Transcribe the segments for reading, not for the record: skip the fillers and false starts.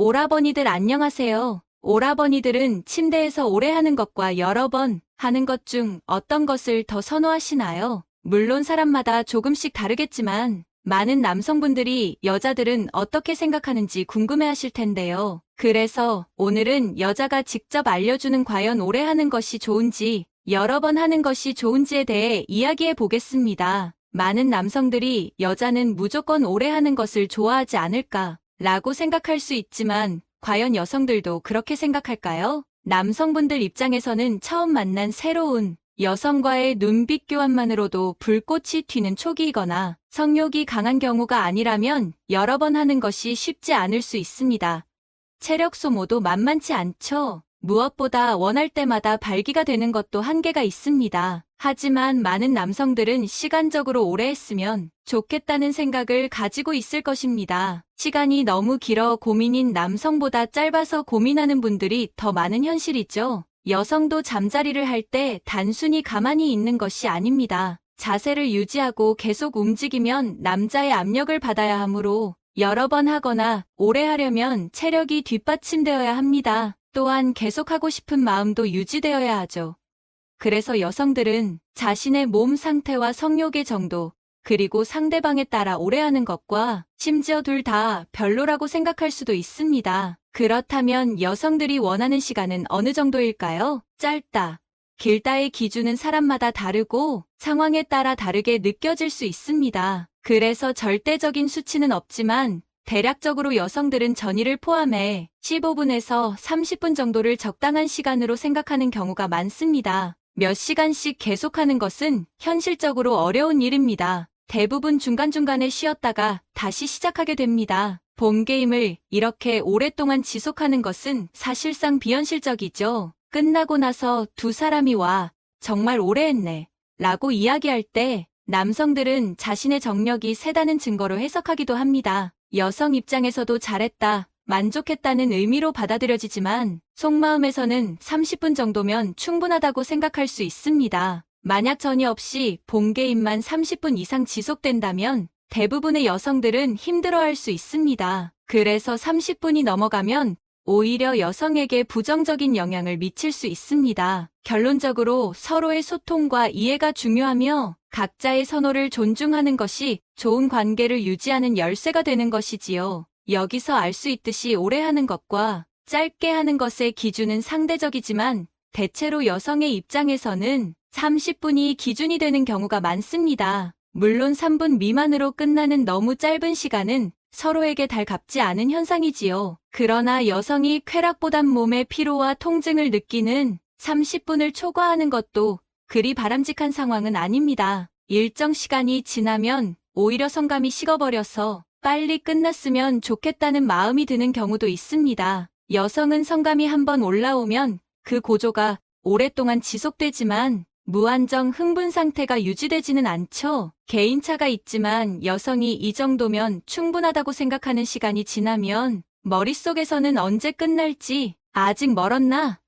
오라버니들 안녕하세요. 오라버니들은 침대에서 오래 하는 것과 여러 번 하는 것 중 어떤 것을 더 선호하시나요? 물론 사람마다 조금씩 다르겠지만 많은 남성분들이 여자들은 어떻게 생각하는지 궁금해하실 텐데요. 그래서 오늘은 여자가 직접 알려주는 과연 오래 하는 것이 좋은지 여러 번 하는 것이 좋은지에 대해 이야기해 보겠습니다. 많은 남성들이 여자는 무조건 오래 하는 것을 좋아하지 않을까 라고 생각할 수 있지만 과연 여성들도 그렇게 생각할까요? 남성분들 입장에서는 처음 만난 새로운 여성과의 눈빛 교환만으로도 불꽃이 튀는 초기이거나 성욕이 강한 경우가 아니라면 여러 번 하는 것이 쉽지 않을 수 있습니다. 체력 소모도 만만치 않죠. 무엇보다 원할 때마다 발기가 되는 것도 한계가 있습니다. 하지만 많은 남성들은 시간적으로 오래 했으면 좋겠다는 생각을 가지고 있을 것입니다. 시간이 너무 길어 고민인 남성보다 짧아서 고민하는 분들이 더 많은 현실이죠. 여성도 잠자리를 할 때 단순히 가만히 있는 것이 아닙니다. 자세를 유지하고 계속 움직이면 남자의 압력을 받아야 하므로 여러 번 하거나 오래 하려면 체력이 뒷받침되어야 합니다. 또한 계속하고 싶은 마음도 유지되어야 하죠. 그래서 여성들은 자신의 몸 상태와 성욕의 정도, 그리고 상대방에 따라 오래 하는 것과 심지어 둘 다 별로라고 생각할 수도 있습니다. 그렇다면 여성들이 원하는 시간은 어느 정도일까요? 짧다, 길다의 기준은 사람마다 다르고 상황에 따라 다르게 느껴질 수 있습니다. 그래서 절대적인 수치는 없지만 대략적으로 여성들은 전이를 포함해 15분에서 30분 정도를 적당한 시간으로 생각하는 경우가 많습니다. 몇 시간씩 계속하는 것은 현실적으로 어려운 일입니다. 대부분 중간중간에 쉬었다가 다시 시작하게 됩니다. 본 게임을 이렇게 오랫동안 지속하는 것은 사실상 비현실적이죠. 끝나고 나서 두 사람이 와 정말 오래 했네 라고 이야기할 때 남성들은 자신의 정력이 세다는 증거로 해석하기도 합니다. 여성 입장에서도 잘했다, 만족했다는 의미로 받아들여지지만 속마음에서는 30분 정도면 충분하다고 생각할 수 있습니다. 만약 전이 없이 본 게임만 30분 이상 지속된다면 대부분의 여성들은 힘들어할 수 있습니다. 그래서 30분이 넘어가면 오히려 여성에게 부정적인 영향을 미칠 수 있습니다. 결론적으로 서로의 소통과 이해가 중요하며 각자의 선호를 존중하는 것이 좋은 관계를 유지하는 열쇠가 되는 것이지요. 여기서 알 수 있듯이 오래 하는 것과 짧게 하는 것의 기준은 상대적이지만 대체로 여성의 입장에서는 30분이 기준이 되는 경우가 많습니다. 물론 3분 미만으로 끝나는 너무 짧은 시간은 서로에게 달갑지 않은 현상이지요. 그러나 여성이 쾌락보단 몸의 피로와 통증을 느끼는 30분을 초과하는 것도 그리 바람직한 상황은 아닙니다. 일정 시간이 지나면 오히려 성감이 식어버려서 빨리 끝났으면 좋겠다는 마음이 드는 경우도 있습니다. 여성은 성감이 한번 올라오면 그 고조가 오랫동안 지속되지만 무한정 흥분 상태가 유지되지는 않죠. 개인차가 있지만 여성이 이 정도면 충분하다고 생각하는 시간이 지나면 머릿속에서는 언제 끝날지 아직 멀었나?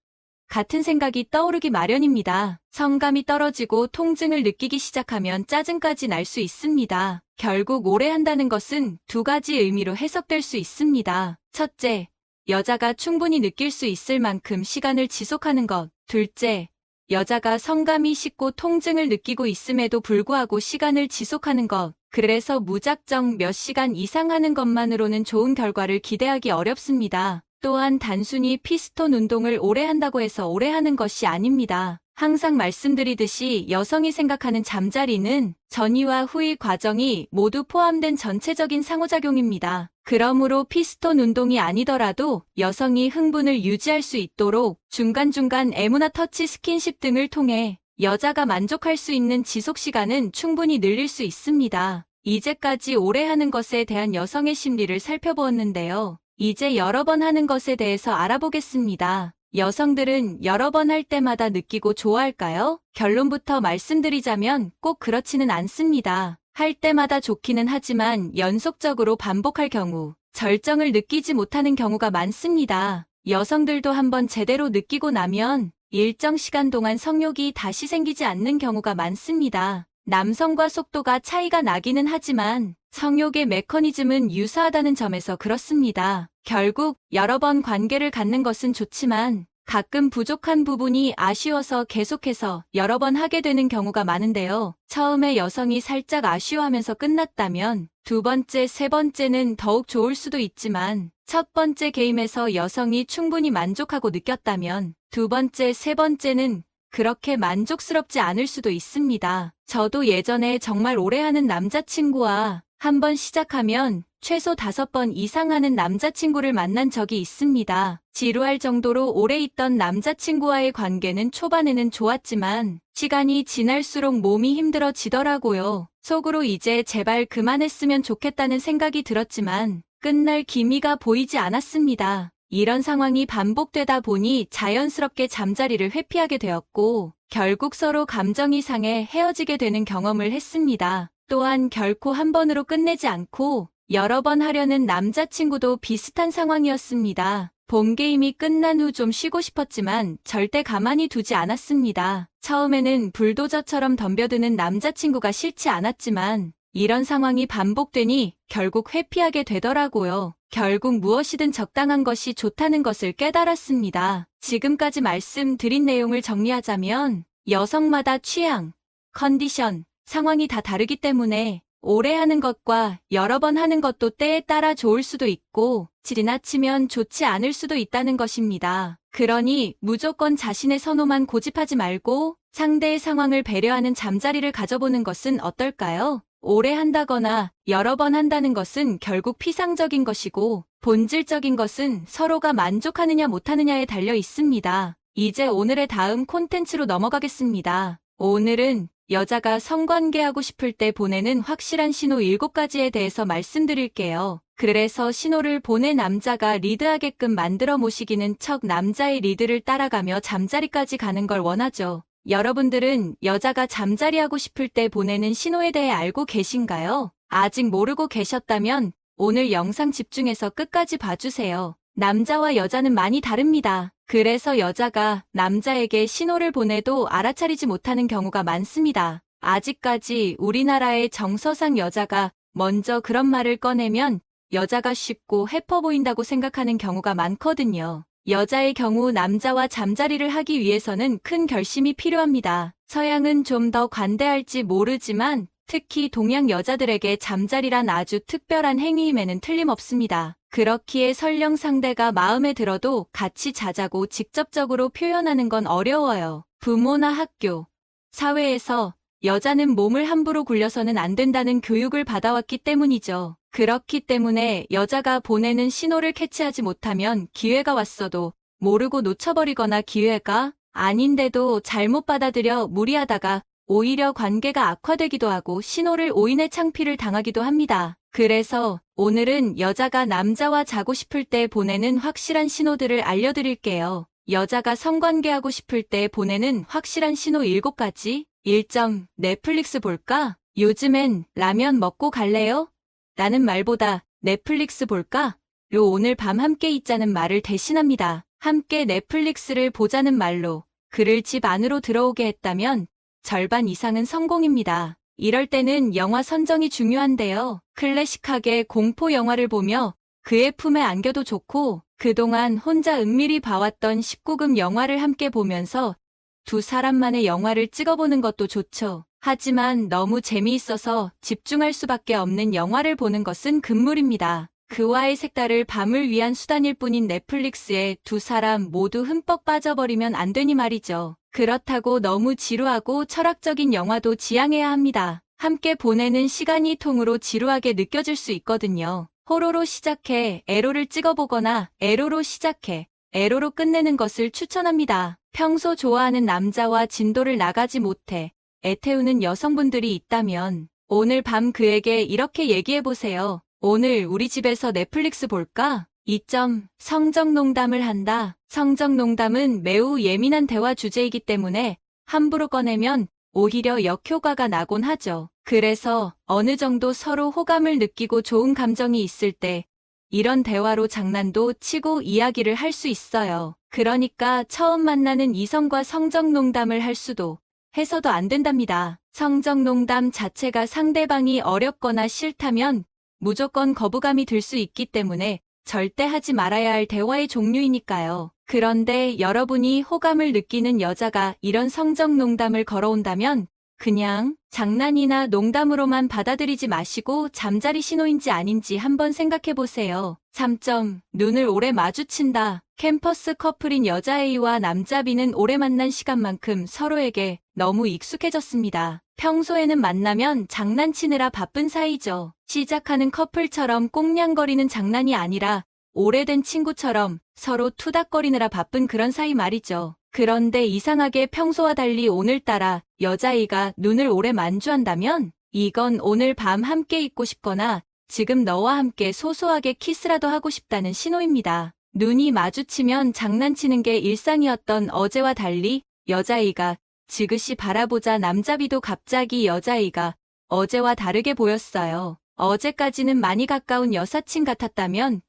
같은 생각이 떠오르기 마련입니다. 성감이 떨어지고 통증을 느끼기 시작하면 짜증까지 날 수 있습니다. 결국 오래 한다는 것은 두 가지 의미로 해석될 수 있습니다. 첫째, 여자가 충분히 느낄 수 있을 만큼 시간을 지속하는 것. 둘째, 여자가 성감이 식고 통증을 느끼고 있음에도 불구하고 시간을 지속하는 것. 그래서 무작정 몇 시간 이상 하는 것만으로는 좋은 결과를 기대하기 어렵습니다. 또한 단순히 피스톤 운동을 오래 한다고 해서 오래 하는 것이 아닙니다. 항상 말씀드리듯이 여성이 생각하는 잠자리는 전이와 후의 과정이 모두 포함된 전체적인 상호작용입니다. 그러므로 피스톤 운동이 아니더라도 여성이 흥분을 유지할 수 있도록 중간중간 애무나 터치 스킨십 등을 통해 여자가 만족할 수 있는 지속시간은 충분히 늘릴 수 있습니다. 이제까지 오래 하는 것에 대한 여성의 심리를 살펴보았는데요. 이제 여러 번 하는 것에 대해서 알아보겠습니다. 여성들은 여러 번 할 때마다 느끼고 좋아할까요? 결론부터 말씀드리자면 꼭 그렇지는 않습니다. 할 때마다 좋기는 하지만 연속적으로 반복할 경우 절정을 느끼지 못하는 경우가 많습니다. 여성들도 한번 제대로 느끼고 나면 일정 시간 동안 성욕이 다시 생기지 않는 경우가 많습니다. 남성과 속도가 차이가 나기는 하지만 성욕의 메커니즘은 유사하다는 점에서 그렇습니다. 결국 여러 번 관계를 갖는 것은 좋지만 가끔 부족한 부분이 아쉬워서 계속해서 여러 번 하게 되는 경우가 많은데요. 처음에 여성이 살짝 아쉬워하면서 끝났다면 두 번째, 세 번째는 더욱 좋을 수도 있지만 첫 번째 게임에서 여성이 충분히 만족하고 느꼈다면 두 번째, 세 번째는 그렇게 만족스럽지 않을 수도 있습니다. 저도 예전에 정말 오래 하는 남자친구와 한 번 시작하면 최소 5번 이상 하는 남자친구를 만난 적이 있습니다. 지루할 정도로 오래 있던 남자친구와의 관계는 초반에는 좋았지만 시간이 지날수록 몸이 힘들어지더라고요. 속으로 이제 제발 그만했으면 좋겠다는 생각이 들었지만 끝날 기미가 보이지 않았습니다. 이런 상황이 반복되다 보니 자연스럽게 잠자리를 회피하게 되었고 결국 서로 감정이 상해 헤어지게 되는 경험을 했습니다. 또한 결코 한 번으로 끝내지 않고 여러 번 하려는 남자친구도 비슷한 상황이었습니다. 본 게임이 끝난 후 좀 쉬고 싶었지만 절대 가만히 두지 않았습니다. 처음에는 불도저처럼 덤벼드는 남자친구가 싫지 않았지만 이런 상황이 반복되니 결국 회피하게 되더라고요. 결국 무엇이든 적당한 것이 좋다는 것을 깨달았습니다. 지금까지 말씀드린 내용을 정리하자면 여성마다 취향, 컨디션, 상황이 다 다르기 때문에 오래 하는 것과 여러 번 하는 것도 때에 따라 좋을 수도 있고 지나치면 좋지 않을 수도 있다는 것입니다. 그러니 무조건 자신의 선호만 고집하지 말고 상대의 상황을 배려하는 잠자리를 가져보는 것은 어떨까요? 오래 한다거나 여러 번 한다는 것은 결국 피상적인 것이고 본질적인 것은 서로가 만족하느냐 못하느냐에 달려 있습니다. 이제 오늘의 다음 콘텐츠로 넘어가겠습니다. 오늘은 여자가 성관계하고 싶을 때 보내는 확실한 신호 7가지에 대해서 말씀드릴게요. 그래서 신호를 보낸 남자가 리드하게끔 만들어 모시기는 척 남자의 리드를 따라가며 잠자리까지 가는 걸 원하죠. 여러분들은 여자가 잠자리하고 싶을 때 보내는 신호에 대해 알고 계신가요? 아직 모르고 계셨다면 오늘 영상 집중해서 끝까지 봐주세요. 남자와 여자는 많이 다릅니다. 그래서 여자가 남자에게 신호를 보내도 알아차리지 못하는 경우가 많습니다. 아직까지 우리나라의 정서상 여자가 먼저 그런 말을 꺼내면 여자가 쉽고 해퍼 보인다고 생각하는 경우가 많거든요. 여자의 경우 남자와 잠자리를 하기 위해서는 큰 결심이 필요합니다. 서양은 좀 더 관대할지 모르지만 특히 동양 여자들에게 잠자리란 아주 특별한 행위임에는 틀림없습니다. 그렇기에 설령 상대가 마음에 들어도 같이 자자고 직접적으로 표현하는 건 어려워요. 부모나 학교, 사회에서 여자는 몸을 함부로 굴려서는 안 된다는 교육을 받아왔기 때문이죠. 그렇기 때문에 여자가 보내는 신호를 캐치하지 못하면 기회가 왔어도 모르고 놓쳐버리거나 기회가 아닌데도 잘못 받아들여 무리하다가 오히려 관계가 악화되기도 하고 신호를 오인의 창피를 당하기도 합니다. 그래서 오늘은 여자가 남자와 자고 싶을 때 보내는 확실한 신호들을 알려드릴게요. 여자가 성관계하고 싶을 때 보내는 확실한 신호 7가지. 1점, 넷플릭스 볼까? 요즘엔 라면 먹고 갈래요? 라는 말보다 넷플릭스 볼까? 요 오늘 밤 함께 있자는 말을 대신합니다. 함께 넷플릭스를 보자는 말로 그를 집 안으로 들어오게 했다면 절반 이상은 성공입니다. 이럴 때는 영화 선정이 중요한데요. 클래식하게 공포 영화를 보며 그의 품에 안겨도 좋고 그동안 혼자 은밀히 봐왔던 19금 영화를 함께 보면서 두 사람만의 영화를 찍어보는 것도 좋죠. 하지만 너무 재미있어서 집중할 수밖에 없는 영화를 보는 것은 금물입니다. 그와의 색다를 밤을 위한 수단일 뿐인 넷플릭스에 두 사람 모두 흠뻑 빠져버리면 안 되니 말이죠. 그렇다고 너무 지루하고 철학적인 영화도 지양해야 합니다. 함께 보내는 시간이 통으로 지루하게 느껴질 수 있거든요. 호로로 시작해 에로를 찍어보거나 에로로 시작해 에로로 끝내는 것을 추천합니다. 평소 좋아하는 남자와 진도를 나가지 못해 애태우는 여성분들이 있다면 오늘 밤 그에게 이렇게 얘기해보세요. 오늘 우리 집에서 넷플릭스 볼까? 2점, 성적농담을 한다. 성적농담은 매우 예민한 대화 주제이기 때문에 함부로 꺼내면 오히려 역효과가 나곤 하죠. 그래서 어느 정도 서로 호감을 느끼고 좋은 감정이 있을 때 이런 대화로 장난도 치고 이야기를 할 수 있어요. 그러니까 처음 만나는 이성과 성적농담을 할 수도 해서도 안 된답니다. 성적 농담 자체가 상대방이 어렵거나 싫다면 무조건 거부감이 들 수 있기 때문에 절대 하지 말아야 할 대화의 종류이니까요. 그런데 여러분이 호감을 느끼는 여자가 이런 성적 농담을 걸어온다면 그냥 장난이나 농담으로만 받아들이지 마시고 잠자리 신호인지 아닌지 한번 생각해 보세요. 3점. 눈을 오래 마주친다. 캠퍼스 커플인 여자 A와 남자 B는 오래 만난 시간만큼 서로에게 너무 익숙해졌습니다. 평소에는 만나면 장난치느라 바쁜 사이죠. 시작하는 커플처럼 꽁냥거리는 장난이 아니라 오래된 친구처럼 서로 투닥거리느라 바쁜 그런 사이 말이죠. 그런데 이상하게 평소와 달리 오늘따라 여자아이가 눈을 오래 만주한다면 이건 오늘 밤 함께 있고 싶거나 지금 너와 함께 소소하게 키스라도 하고 싶다는 신호입니다. 눈이 마주치면 장난치는 게 일상이었던 어제와 달리 여자아이가 지그시 바라보자 남자비도 갑자기 여자아이가 어제와 다르게 보였어요. 어제까지는 많이 가까운 여사친 같았다면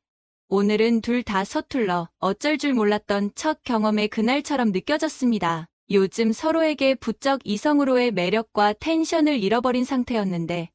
오늘은 둘 다 서툴러 어쩔 줄 몰랐던 첫 경험의 그날처럼 느껴졌습니다. 요즘 서로에게 부쩍 이성으로의 매력과 텐션을 잃어버린 상태였는데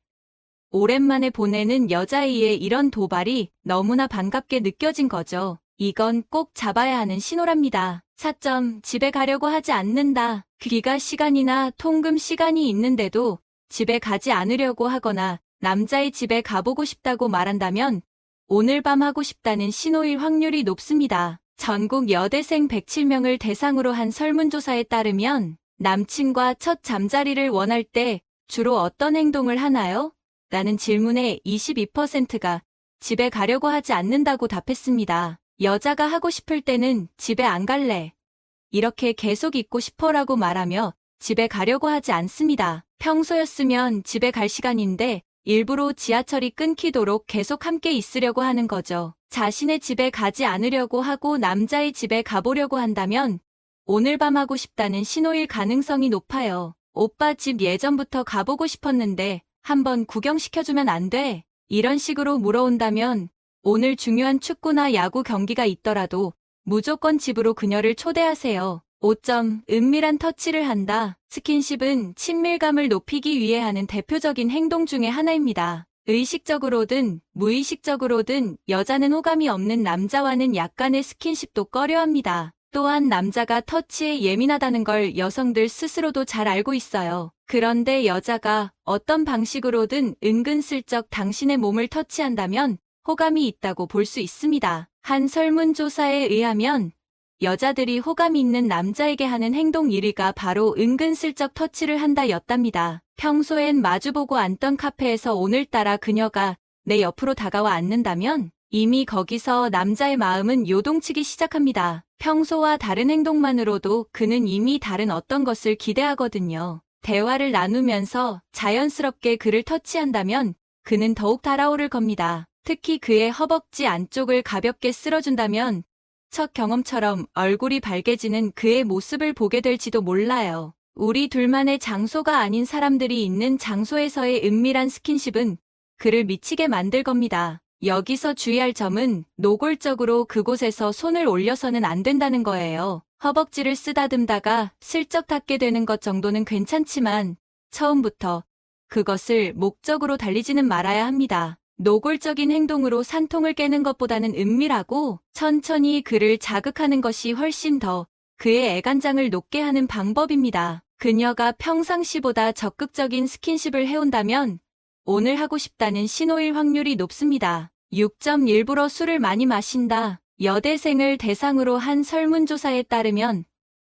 오랜만에 보내는 여자아이의 이런 도발이 너무나 반갑게 느껴진 거죠. 이건 꼭 잡아야 하는 신호랍니다. 4점. 집에 가려고 하지 않는다. 귀가 시간이나 통금 시간이 있는데도 집에 가지 않으려고 하거나 남자의 집에 가보고 싶다고 말한다면 오늘 밤 하고 싶다는 신호일 확률이 높습니다. 전국 여대생 107명을 대상으로 한 설문조사에 따르면 남친과 첫 잠자리를 원할 때 주로 어떤 행동을 하나요? 라는 질문에 22%가 집에 가려고 하지 않는다고 답했습니다. 여자가 하고 싶을 때는 집에 안 갈래. 이렇게 계속 있고 싶어라고 말하며 집에 가려고 하지 않습니다. 평소였으면 집에 갈 시간인데 일부러 지하철이 끊기도록 계속 함께 있으려고 하는 거죠. 자신의 집에 가지 않으려고 하고 남자의 집에 가보려고 한다면 오늘 밤 하고 싶다는 신호일 가능성이 높아요. 오빠 집 예전부터 가보고 싶었는데 한번 구경시켜주면 안 돼? 이런 식으로 물어온다면 오늘 중요한 축구나 야구 경기가 있더라도 무조건 집으로 그녀를 초대하세요. 5점. 은밀한 터치를 한다. 스킨십은 친밀감을 높이기 위해 하는 대표적인 행동 중의 하나입니다. 의식적으로든 무의식적으로든 여자는 호감이 없는 남자와는 약간의 스킨십도 꺼려합니다. 또한 남자가 터치에 예민하다는 걸 여성들 스스로도 잘 알고 있어요. 그런데 여자가 어떤 방식으로든 은근슬쩍 당신의 몸을 터치한다면 호감이 있다고 볼 수 있습니다. 한 설문조사에 의하면 여자들이 호감이 있는 남자에게 하는 행동 1위가 바로 은근슬쩍 터치를 한다였답니다. 평소엔 마주보고 앉던 카페에서 오늘따라 그녀가 내 옆으로 다가와 앉는다면 이미 거기서 남자의 마음은 요동치기 시작합니다. 평소와 다른 행동만으로도 그는 이미 다른 어떤 것을 기대하거든요. 대화를 나누면서 자연스럽게 그를 터치한다면 그는 더욱 달아오를 겁니다. 특히 그의 허벅지 안쪽을 가볍게 쓸어준다면 첫 경험처럼 얼굴이 밝아지는 그의 모습을 보게 될지도 몰라요. 우리 둘만의 장소가 아닌 사람들이 있는 장소에서의 은밀한 스킨십은 그를 미치게 만들 겁니다. 여기서 주의할 점은 노골적으로 그곳에서 손을 올려서는 안 된다는 거예요. 허벅지를 쓰다듬다가 슬쩍 닿게 되는 것 정도는 괜찮지만 처음부터 그것을 목적으로 달리지는 말아야 합니다. 노골적인 행동으로 산통을 깨는 것보다는 은밀하고 천천히 그를 자극하는 것이 훨씬 더 그의 애간장을 녹게 하는 방법입니다. 그녀가 평상시보다 적극적인 스킨십을 해온다면 오늘 하고 싶다는 신호일 확률이 높습니다. 6점. 일부러 술을 많이 마신다. 여대생을 대상으로 한 설문조사에 따르면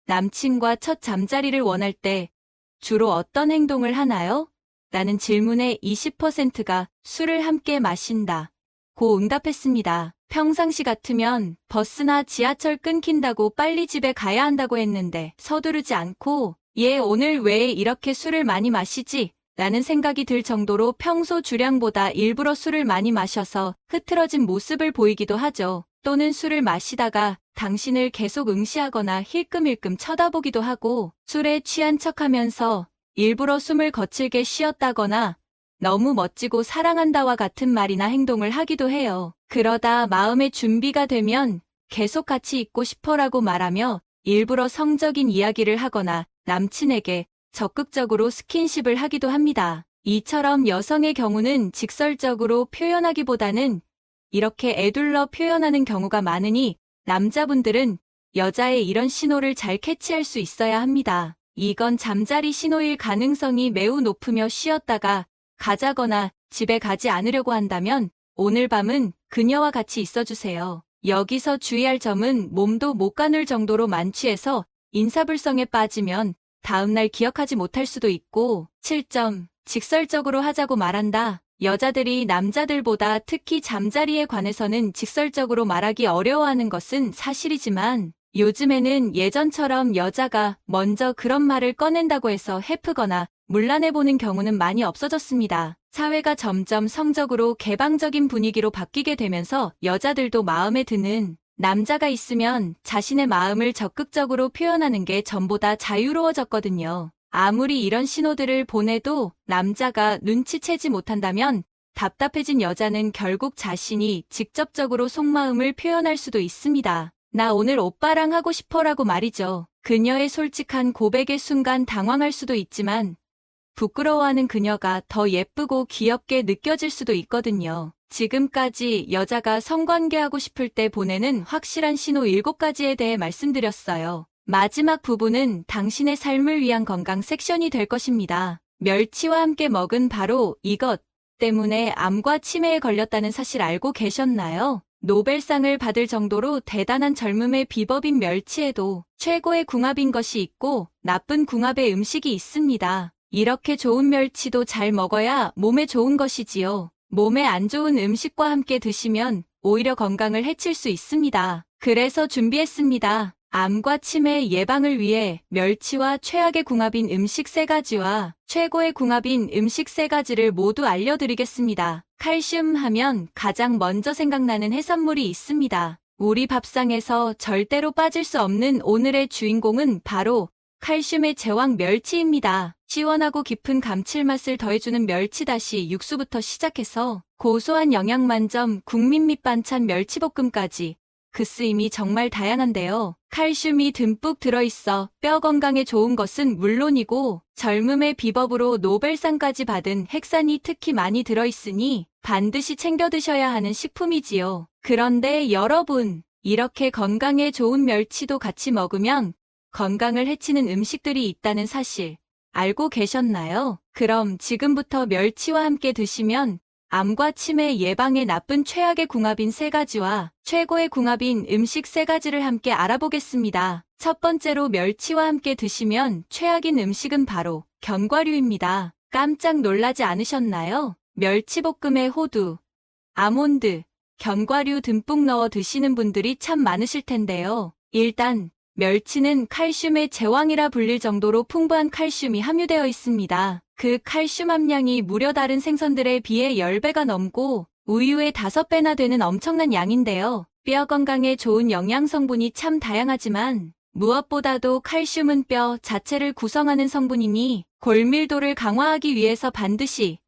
남친과 첫 잠자리를 원할 때 주로 어떤 행동을 하나요? 라는 질문에 20%가 술을 함께 마신다 고 응답했습니다. 평상시 같으면 버스나 지하철 끊긴다고 빨리 집에 가야 한다고 했는데 서두르지 않고 얘 오늘 왜 이렇게 술을 많이 마시지? 라는 생각이 들 정도로 평소 주량보다 일부러 술을 많이 마셔서 흐트러진 모습을 보이기도 하죠. 또는 술을 마시다가 당신을 계속 응시하거나 힐끔힐끔 쳐다보기도 하고 술에 취한 척하면서 일부러 숨을 거칠게 쉬었다거나 너무 멋지고 사랑한다와 같은 말이나 행동을 하기도 해요. 그러다 마음의 준비가 되면 계속 같이 있고 싶어라고 말하며 일부러 성적인 이야기를 하거나 남친에게 적극적으로 스킨십을 하기도 합니다. 이처럼 여성의 경우는 직설적으로 표현하기보다는 이렇게 애둘러 표현하는 경우가 많으니 남자분들은 여자의 이런 신호를 잘 캐치할 수 있어야 합니다. 이건 잠자리 신호일 가능성이 매우 높으며 쉬었다가 가자거나 집에 가지 않으려고 한다면 오늘 밤은 그녀와 같이 있어주세요. 여기서 주의할 점은 몸도 못 가눌 정도로 만취해서 인사불성에 빠지면 다음날 기억하지 못할 수도 있고 7점. 직설적으로 하자고 말한다. 여자들이 남자들보다 특히 잠자리에 관해서는 직설적으로 말하기 어려워하는 것은 사실이지만 요즘에는 예전처럼 여자가 먼저 그런 말을 꺼낸다고 해서 해프거나 문란해보는 경우는 많이 없어졌습니다. 사회가 점점 성적으로 개방적인 분위기로 바뀌게 되면서 여자들도 마음에 드는 남자가 있으면 자신의 마음을 적극적으로 표현하는 게 전보다 자유로워졌거든요. 아무리 이런 신호들을 보내도 남자가 눈치채지 못한다면 답답해진 여자는 결국 자신이 직접적으로 속마음을 표현할 수도 있습니다. 나 오늘 오빠랑 하고 싶어라고 말이죠. 그녀의 솔직한 고백의 순간 당황할 수도 있지만 부끄러워하는 그녀가 더 예쁘고 귀엽게 느껴질 수도 있거든요. 지금까지 여자가 성관계하고 싶을 때 보내는 확실한 신호 7가지에 대해 말씀드렸어요. 마지막 부분은 당신의 삶을 위한 건강 섹션이 될 것입니다. 멸치와 함께 먹은 바로 이것 때문에 암과 치매에 걸렸다는 사실 알고 계셨나요? 노벨상을 받을 정도로 대단한 젊음의 비법인 멸치에도 최고의 궁합인 것이 있고 나쁜 궁합의 음식이 있습니다. 이렇게 좋은 멸치도 잘 먹어야 몸에 좋은 것이지요. 몸에 안 좋은 음식과 함께 드시면 오히려 건강을 해칠 수 있습니다. 그래서 준비했습니다. 암과 치매 예방을 위해 멸치와 최악의 궁합인 음식 3가지와 최고의 궁합인 음식 3가지를 모두 알려드리겠습니다. 칼슘 하면 가장 먼저 생각나는 해산물이 있습니다. 우리 밥상에서 절대로 빠질 수 없는 오늘의 주인공은 바로 칼슘의 제왕 멸치입니다. 시원하고 깊은 감칠맛을 더해주는 멸치다시 육수부터 시작해서 고소한 영양 만점 국민 밑반찬 멸치볶음까지 그 쓰임이 정말 다양한데요. 칼슘이 듬뿍 들어있어 뼈 건강에 좋은 것은 물론이고 젊음의 비법으로 노벨상까지 받은 핵산이 특히 많이 들어있으니 반드시 챙겨 드셔야 하는 식품이지요. 그런데 여러분, 이렇게 건강에 좋은 멸치도 같이 먹으면 건강을 해치는 음식들이 있다는 사실 알고 계셨나요? 그럼 지금부터 멸치와 함께 드시면 암과 치매 예방에 나쁜 최악의 궁합인 3가지와 최고의 궁합인 음식 3가지를 함께 알아보겠습니다. 첫 번째로 멸치와 함께 드시면 최악인 음식은 바로 견과류입니다. 깜짝 놀라지 않으셨나요? 멸치볶음에 호두, 아몬드, 견과류 듬뿍 넣어 드시는 분들이 참 많으실 텐데요. 일단 멸치는 칼슘의 제왕이라 불릴 정도로 풍부한 칼슘이 함유되어 있습니다. 그 칼슘 함량이 무려 다른 생선들에 비해 10배가 넘고 우유의 5배나 되는 엄청난 양인데요. 뼈 건강에 좋은 영양 성분이 참 다양하지만 무엇보다도 칼슘은 뼈 자체를 구성하는 성분이니 골밀도를 강화하기 위해서 반드시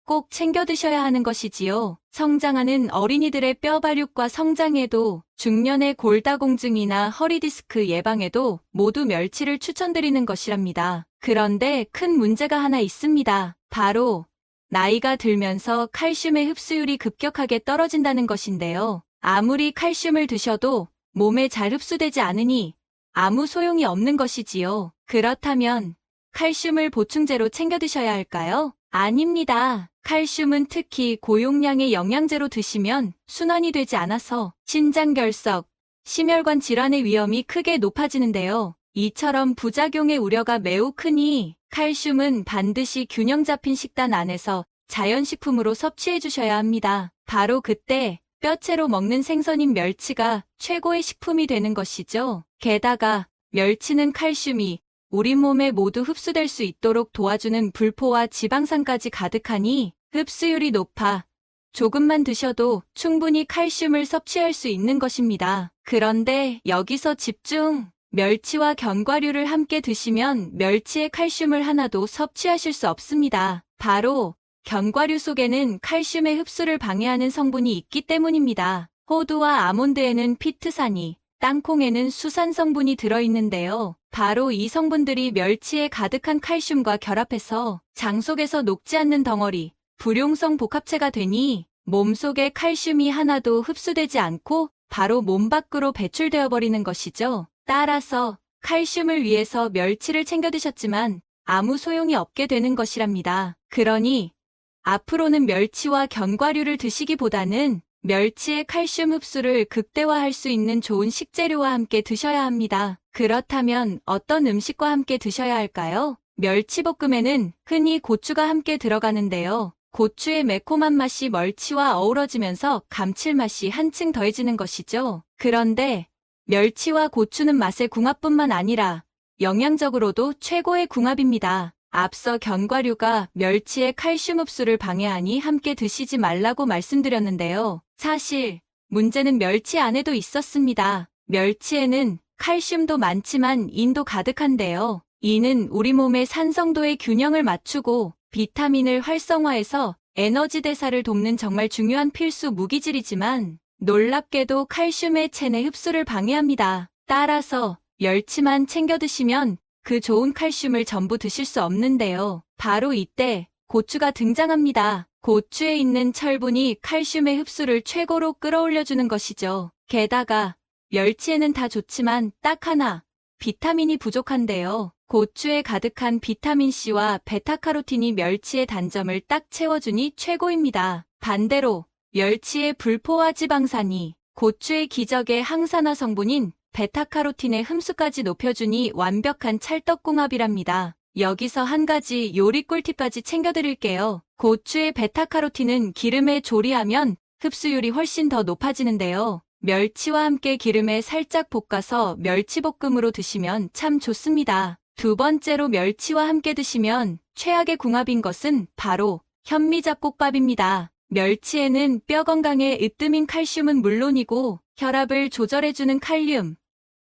꼭 챙겨 드셔야 하는 것이지요. 성장하는 어린이들의 뼈 발육과 성장에도 중년의 골다공증이나 허리디스크 예방에도 모두 멸치를 추천드리는 것이랍니다. 그런데 큰 문제가 하나 있습니다. 바로 나이가 들면서 칼슘의 흡수율이 급격하게 떨어진다는 것인데요. 아무리 칼슘을 드셔도 몸에 잘 흡수되지 않으니 아무 소용이 없는 것이지요. 그렇다면 칼슘을 보충제로 챙겨 드셔야 할까요? 아닙니다. 칼슘은 특히 고용량의 영양제로 드시면 순환이 되지 않아서 신장결석, 심혈관 질환의 위험이 크게 높아지는데요. 이처럼 부작용의 우려가 매우 크니 칼슘은 반드시 균형 잡힌 식단 안에서 자연식품으로 섭취해 주셔야 합니다. 바로 그때 뼈채로 먹는 생선인 멸치가 최고의 식품이 되는 것이죠. 게다가 멸치는 칼슘이 우리 몸에 모두 흡수될 수 있도록 도와주는 불포와 지방산까지 가득하니 흡수율이 높아 조금만 드셔도 충분히 칼슘을 섭취할 수 있는 것입니다. 그런데 여기서 집중! 멸치와 견과류를 함께 드시면 멸치의 칼슘을 하나도 섭취하실 수 없습니다. 바로 견과류 속에는 칼슘의 흡수를 방해하는 성분이 있기 때문입니다. 호두와 아몬드에는 피트산이, 땅콩에는 수산 성분이 들어있는데요. 바로 이 성분들이 멸치에 가득한 칼슘과 결합해서 장 속에서 녹지 않는 덩어리, 불용성 복합체가 되니 몸속에 칼슘이 하나도 흡수되지 않고 바로 몸 밖으로 배출되어 버리는 것이죠. 따라서 칼슘을 위해서 멸치를 챙겨 드셨지만 아무 소용이 없게 되는 것이랍니다. 그러니 앞으로는 멸치와 견과류를 드시기보다는 멸치의 칼슘 흡수를 극대화할 수 있는 좋은 식재료와 함께 드셔야 합니다. 그렇다면 어떤 음식과 함께 드셔야 할까요? 멸치볶음에는 흔히 고추가 함께 들어가는데요. 고추의 매콤한 맛이 멸치와 어우러지면서 감칠맛이 한층 더해지는 것이죠. 그런데 멸치와 고추는 맛의 궁합뿐만 아니라 영양적으로도 최고의 궁합입니다. 앞서 견과류가 멸치의 칼슘 흡수를 방해하니 함께 드시지 말라고 말씀드렸는데요. 사실 문제는 멸치 안에도 있었습니다. 멸치에는 칼슘도 많지만 인도 가득한데요. 이는 우리 몸의 산성도의 균형을 맞추고 비타민을 활성화해서 에너지 대사를 돕는 정말 중요한 필수 무기질이지만 놀랍게도 칼슘의 체내 흡수를 방해합니다. 따라서 멸치만 챙겨 드시면 그 좋은 칼슘을 전부 드실 수 없는데요. 바로 이때 고추가 등장합니다. 고추에 있는 철분이 칼슘의 흡수를 최고로 끌어올려주는 것이죠. 게다가 멸치에는 다 좋지만 딱 하나, 비타민이 부족한데요. 고추에 가득한 비타민C와 베타카로틴이 멸치의 단점을 딱 채워주니 최고입니다. 반대로 멸치의 불포화 지방산이 고추의 기적의 항산화 성분인 베타카로틴의 흠수까지 높여주니 완벽한 찰떡궁합이랍니다. 여기서 한 가지 요리 꿀팁까지 챙겨드릴게요. 고추의 베타카로틴은 기름에 조리하면 흡수율이 훨씬 더 높아지는데요. 멸치와 함께 기름에 살짝 볶아서 멸치볶음으로 드시면 참 좋습니다. 두 번째로 멸치와 함께 드시면 최악의 궁합인 것은 바로 현미잡곡밥입니다. 멸치에는 뼈 건강에 으뜸인 칼슘은 물론이고 혈압을 조절해주는 칼륨,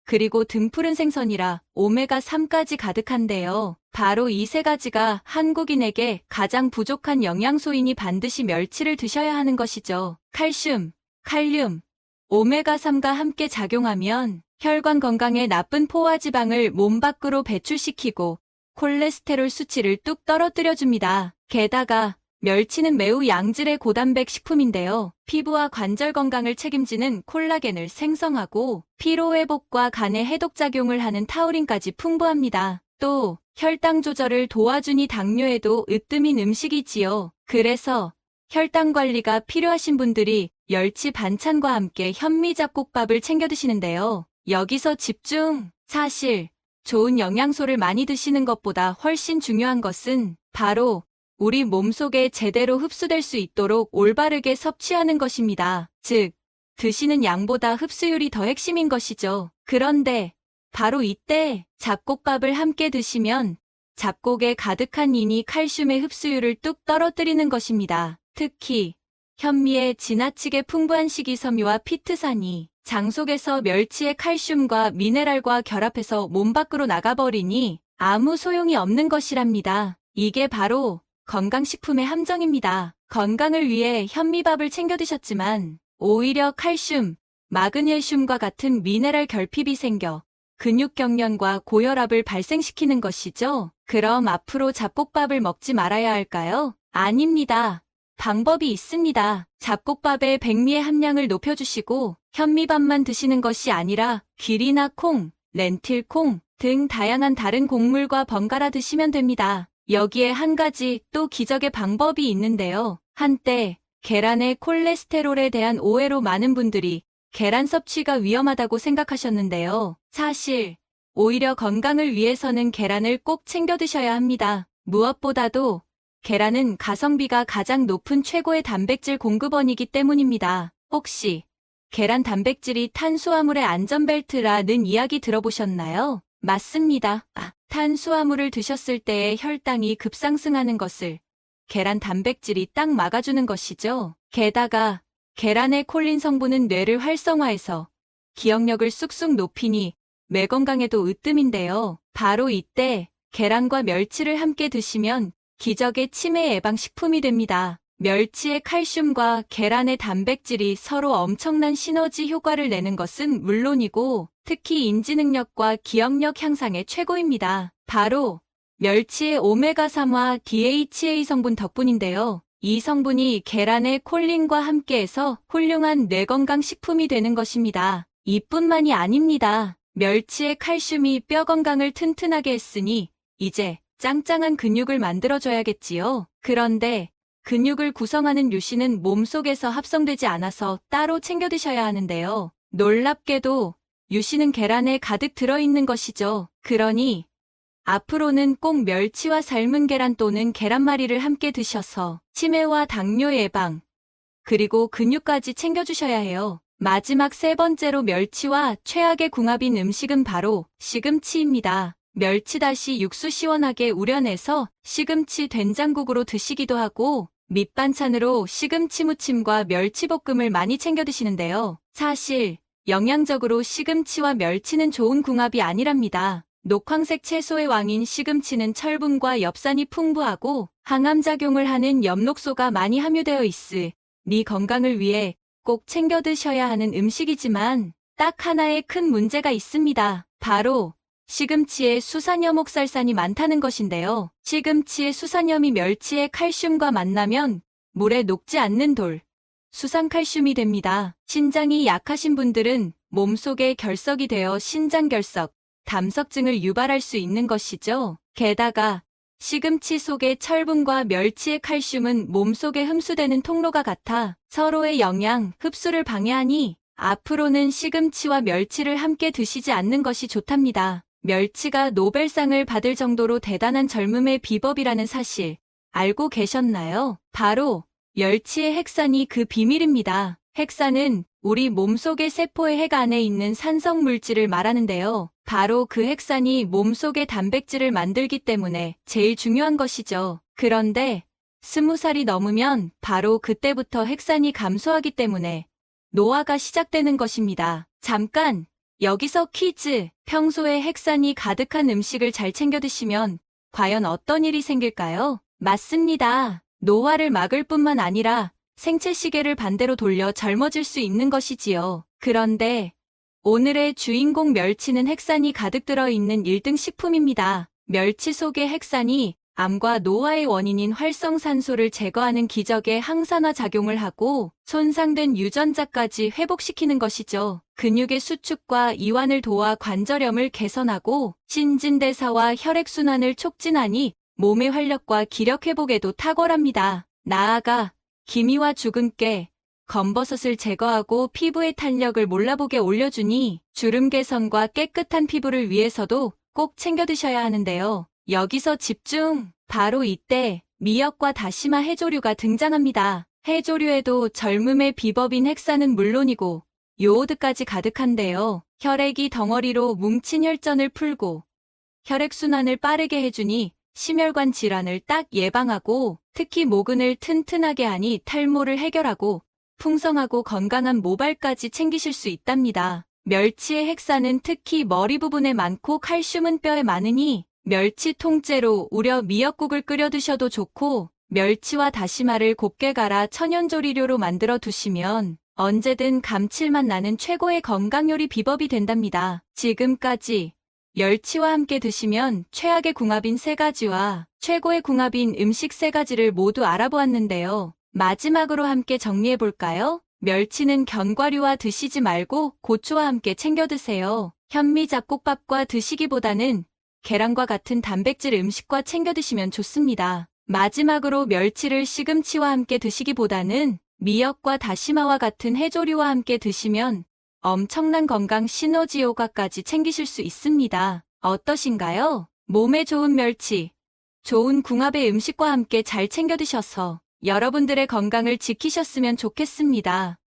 그리고 등푸른 생선이라 오메가3까지 가득한데요. 바로 이 세 가지가 한국인에게 가장 부족한 영양소이니 반드시 멸치를 드셔야 하는 것이죠. 칼슘, 칼륨, 오메가3과 함께 작용하면 혈관 건강에 나쁜 포화지방을 몸 밖으로 배출시키고 콜레스테롤 수치를 뚝 떨어뜨려줍니다. 게다가 멸치는 매우 양질의 고단백 식품인데요. 피부와 관절 건강을 책임지는 콜라겐을 생성하고 피로회복과 간에 해독작용을 하는 타우린까지 풍부합니다. 또 혈당 조절을 도와주니 당뇨에도 으뜸인 음식이지요. 그래서 혈당 관리가 필요하신 분들이 멸치 반찬과 함께 현미잡곡밥을 챙겨 드시는데요. 여기서 집중! 사실 좋은 영양소를 많이 드시는 것보다 훨씬 중요한 것은 바로 우리 몸속에 제대로 흡수될 수 있도록 올바르게 섭취하는 것입니다. 즉, 드시는 양보다 흡수율이 더 핵심인 것이죠. 그런데 바로 이때 잡곡밥을 함께 드시면 잡곡에 가득한 인이 칼슘의 흡수율을 뚝 떨어뜨리는 것입니다. 특히 현미에 지나치게 풍부한 식이섬유와 피트산이 장 속에서 멸치의 칼슘과 미네랄과 결합해서 몸 밖으로 나가버리니 아무 소용이 없는 것이랍니다. 이게 바로 건강식품의 함정입니다. 건강을 위해 현미밥을 챙겨 드셨지만 오히려 칼슘, 마그네슘과 같은 미네랄 결핍이 생겨 근육경련과 고혈압을 발생시키는 것이죠. 그럼 앞으로 잡곡밥을 먹지 말아야 할까요? 아닙니다. 방법이 있습니다. 잡곡밥의 백미의 함량을 높여주시고 현미밥만 드시는 것이 아니라 귀리나 콩, 렌틸콩 등 다양한 다른 곡물과 번갈아 드시면 됩니다. 여기에 한 가지 또 기적의 방법이 있는데요. 한때 계란의 콜레스테롤에 대한 오해로 많은 분들이 계란 섭취가 위험하다고 생각하셨는데요. 사실 오히려 건강을 위해서는 계란을 꼭 챙겨 드셔야 합니다. 무엇보다도 계란은 가성비가 가장 높은 최고의 단백질 공급원이기 때문입니다. 혹시 계란 단백질이 탄수화물의 안전벨트라는 이야기 들어보셨나요? 맞습니다. 탄수화물을 드셨을 때의 혈당이 급상승하는 것을 계란 단백질이 딱 막아주는 것이죠. 게다가 계란의 콜린 성분은 뇌를 활성화해서 기억력을 쑥쑥 높이니 뇌 건강에도 으뜸인데요. 바로 이때 계란과 멸치를 함께 드시면 기적의 치매 예방 식품이 됩니다. 멸치의 칼슘과 계란의 단백질이 서로 엄청난 시너지 효과를 내는 것은 물론이고 특히 인지 능력과 기억력 향상에 최고입니다. 바로 멸치의 오메가3와 DHA 성분 덕분인데요. 이 성분이 계란의 콜린과 함께해서 훌륭한 뇌건강 식품이 되는 것입니다. 이뿐만이 아닙니다. 멸치의 칼슘이 뼈 건강을 튼튼하게 했으니 이제 짱짱한 근육을 만들어줘야겠지요. 그런데 근육을 구성하는 유신은 몸속에서 합성되지 않아서 따로 챙겨 드셔야 하는데요. 놀랍게도 유신은 계란에 가득 들어있는 것이죠. 그러니 앞으로는 꼭 멸치와 삶은 계란 또는 계란말이를 함께 드셔서 치매와 당뇨 예방, 그리고 근육까지 챙겨주셔야 해요. 마지막 세 번째로 멸치와 최악의 궁합인 음식은 바로 시금치입니다. 멸치 다시 육수 시원하게 우려내서 시금치 된장국으로 드시기도 하고 밑반찬으로 시금치 무침과 멸치볶음을 많이 챙겨 드시는데요. 사실 영양적으로 시금치와 멸치는 좋은 궁합이 아니랍니다. 녹황색 채소의 왕인 시금치는 철분과 엽산이 풍부하고 항암작용을 하는 엽록소가 많이 함유되어 있으니 건강을 위해 꼭 챙겨 드셔야 하는 음식이지만 딱 하나의 큰 문제가 있습니다. 바로 시금치에 수산염옥살산이 많다는 것인데요. 시금치의 수산염이 멸치의 칼슘과 만나면 물에 녹지 않는 돌, 수산칼슘이 됩니다. 신장이 약하신 분들은 몸속에 결석이 되어 신장결석, 담석증을 유발할 수 있는 것이죠. 게다가 시금치 속의 철분과 멸치의 칼슘은 몸속에 흡수되는 통로가 같아 서로의 영양 흡수를 방해하니 앞으로는 시금치와 멸치를 함께 드시지 않는 것이 좋답니다. 멸치가 노벨상을 받을 정도로 대단한 젊음의 비법이라는 사실 알고 계셨나요? 바로 멸치의 핵산이 그 비밀입니다. 핵산은 우리 몸속의 세포의 핵 안에 있는 산성 물질을 말하는데요. 바로 그 핵산이 몸속의 단백질을 만들기 때문에 제일 중요한 것이죠. 그런데 20살이 넘으면 바로 그때부터 핵산이 감소하기 때문에 노화가 시작되는 것입니다. 잠깐 여기서 퀴즈. 평소에 핵산이 가득한 음식을 잘 챙겨 드시면 과연 어떤 일이 생길까요? 맞습니다. 노화를 막을 뿐만 아니라 생체 시계를 반대로 돌려 젊어질 수 있는 것이지요. 그런데 오늘의 주인공 멸치는 핵산이 가득 들어있는 1등 식품입니다. 멸치 속의 핵산이 암과 노화의 원인인 활성산소를 제거하는 기적의 항산화 작용을 하고 손상된 유전자까지 회복시키는 것이죠. 근육의 수축과 이완을 도와 관절염을 개선하고 신진대사와 혈액순환을 촉진하니 몸의 활력과 기력 회복에도 탁월합니다. 나아가 기미와 주근깨, 검버섯을 제거하고 피부의 탄력을 몰라보게 올려주니 주름 개선과 깨끗한 피부를 위해서도 꼭 챙겨 드셔야 하는데요. 여기서 집중! 바로 이때 미역과 다시마 해조류가 등장합니다. 해조류에도 젊음의 비법인 핵산은 물론이고 요오드까지 가득한데요. 혈액이 덩어리로 뭉친 혈전을 풀고 혈액순환을 빠르게 해주니 심혈관 질환을 딱 예방하고 특히 모근을 튼튼하게 하니 탈모를 해결하고 풍성하고 건강한 모발까지 챙기실 수 있답니다. 멸치의 핵산은 특히 머리 부분에 많고 칼슘은 뼈에 많으니 멸치 통째로 우려 미역국을 끓여 드셔도 좋고 멸치와 다시마를 곱게 갈아 천연조리료로 만들어 두시면 언제든 감칠맛 나는 최고의 건강요리 비법이 된답니다. 지금까지 멸치와 함께 드시면 최악의 궁합인 3가지와 최고의 궁합인 음식 3가지를 모두 알아보았는데요. 마지막으로 함께 정리해볼까요? 멸치는 견과류와 드시지 말고 고추와 함께 챙겨 드세요. 현미 잡곡밥과 드시기보다는 계란과 같은 단백질 음식과 챙겨 드시면 좋습니다. 마지막으로 멸치를 시금치와 함께 드시기보다는 미역과 다시마와 같은 해조류와 함께 드시면 엄청난 건강 시너지 효과까지 챙기실 수 있습니다. 어떠신가요? 몸에 좋은 멸치, 좋은 궁합의 음식과 함께 잘 챙겨 드셔서 여러분들의 건강을 지키셨으면 좋겠습니다.